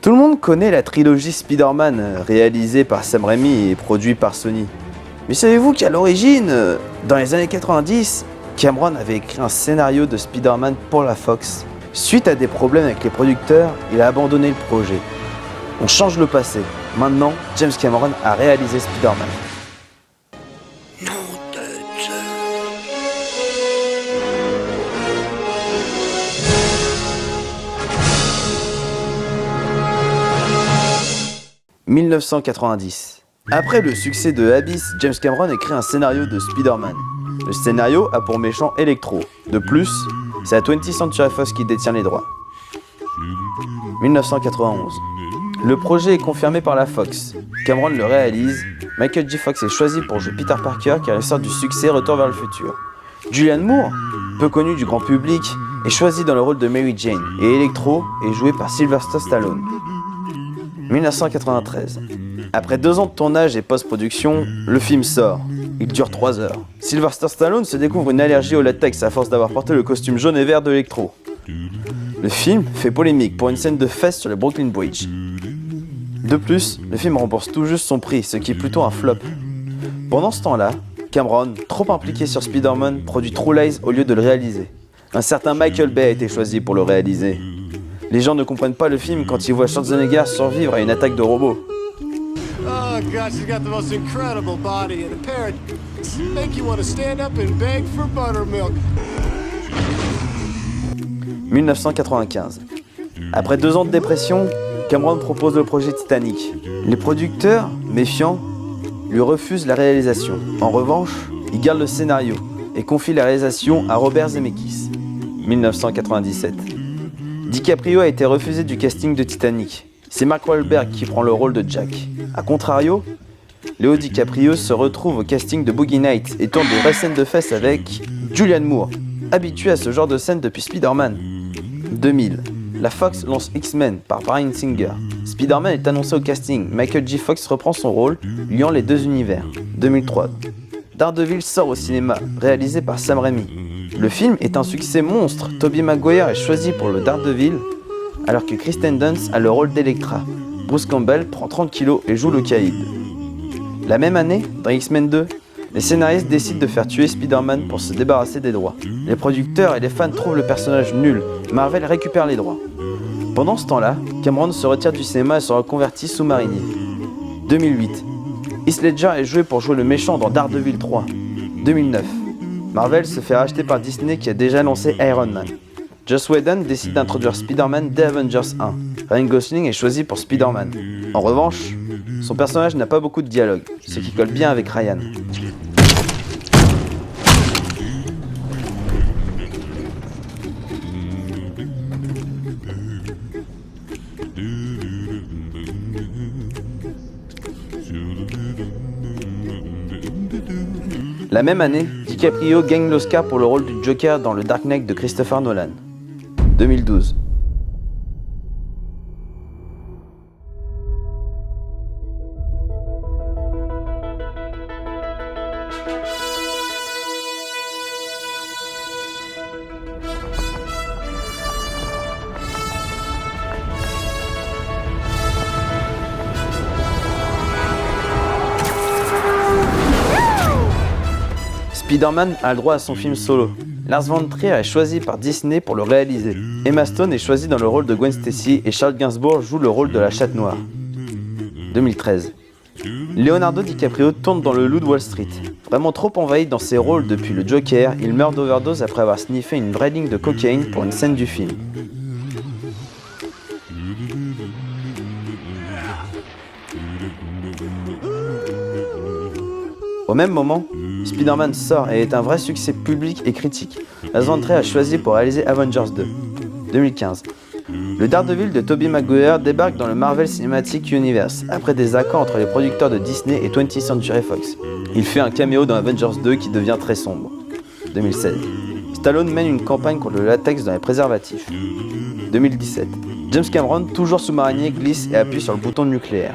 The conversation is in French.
Tout le monde connaît la trilogie Spider-Man, réalisée par Sam Raimi et produite par Sony. Mais savez-vous qu'à l'origine, dans les années 90, Cameron avait écrit un scénario de Spider-Man pour la Fox. Suite à des problèmes avec les producteurs, il a abandonné le projet. On change le passé. Maintenant, James Cameron a réalisé Spider-Man. « 1990. Après le succès de Abyss, James Cameron écrit un scénario de Spider-Man. Le scénario a pour méchant Electro. De plus, c'est la 20th Century Fox qui détient les droits. 1991. Le projet est confirmé par la Fox. Cameron le réalise. Michael J. Fox est choisi pour jouer Peter Parker car il sort du succès Retour vers le futur. Julianne Moore, peu connue du grand public, est choisie dans le rôle de Mary Jane et Electro est joué par Sylvester Stallone. 1993. Après 2 ans de tournage et post-production, le film sort. Il dure 3 heures. Sylvester Stallone se découvre une allergie au latex à force d'avoir porté le costume jaune et vert d'Electro. Le film fait polémique pour une scène de fesses sur le Brooklyn Bridge. De plus, le film rembourse tout juste son prix, ce qui est plutôt un flop. Pendant ce temps-là, Cameron, trop impliqué sur Spider-Man, produit True Lies au lieu de le réaliser. Un certain Michael Bay a été choisi pour le réaliser. Les gens ne comprennent pas le film quand ils voient Schwarzenegger survivre à une attaque de robots. Oh gosh, he's got the most incredible body and a pair of make you want to stand up and beg for buttermilk. 1995. Après 2 ans de dépression, Cameron propose le projet Titanic. Les producteurs, méfiants, lui refusent la réalisation. En revanche, ils gardent le scénario et confient la réalisation à Robert Zemeckis. 1997. DiCaprio a été refusé du casting de Titanic. C'est Mark Wahlberg qui prend le rôle de Jack. A contrario, Leo DiCaprio se retrouve au casting de Boogie Nights et tourne de vraies scènes de fesses avec Julianne Moore, habituée à ce genre de scène depuis Spider-Man. 2000. La Fox lance X-Men par Bryan Singer. Spider-Man est annoncé au casting. Michael J. Fox reprend son rôle, liant les 2 univers. 2003. Daredevil sort au cinéma, réalisé par Sam Raimi. Le film est un succès monstre. Tobey Maguire est choisi pour le Daredevil, alors que Kristen Dunst a le rôle d'Electra. Bruce Campbell prend 30 kilos et joue le caïd. La même année, dans X-Men 2, les scénaristes décident de faire tuer Spider-Man pour se débarrasser des droits. Les producteurs et les fans trouvent le personnage nul. Marvel récupère les droits. Pendant ce temps-là, Cameron se retire du cinéma et se reconvertit sous-marinier. 2008. Heath Ledger est joué pour jouer le méchant dans Daredevil 3. 2009. Marvel se fait racheter par Disney qui a déjà lancé Iron Man. Joss Whedon décide d'introduire Spider-Man dès Avengers 1. Ryan Gosling est choisi pour Spider-Man. En revanche, son personnage n'a pas beaucoup de dialogue, ce qui colle bien avec Ryan. La même année, DiCaprio gagne l'Oscar pour le rôle du Joker dans le Dark Knight de Christopher Nolan. 2012. Spider-Man a le droit à son film solo. Lars von Trier est choisi par Disney pour le réaliser. Emma Stone est choisie dans le rôle de Gwen Stacy et Charles Gainsbourg joue le rôle de la Chatte Noire. 2013. Leonardo DiCaprio tourne dans Le Loup de Wall Street. Vraiment trop envahi dans ses rôles depuis le Joker, il meurt d'overdose après avoir sniffé une vraie ligne de cocaïne pour une scène du film. Au même moment, Spider-Man sort et est un vrai succès public et critique. Lars von Trier a choisi pour réaliser Avengers 2. 2015. Le Daredevil de Tobey Maguire débarque dans le Marvel Cinematic Universe après des accords entre les producteurs de Disney et 20th Century Fox. Il fait un caméo dans Avengers 2 qui devient très sombre. 2016. Stallone mène une campagne contre le latex dans les préservatifs. 2017. James Cameron, toujours sous-marinier, glisse et appuie sur le bouton nucléaire.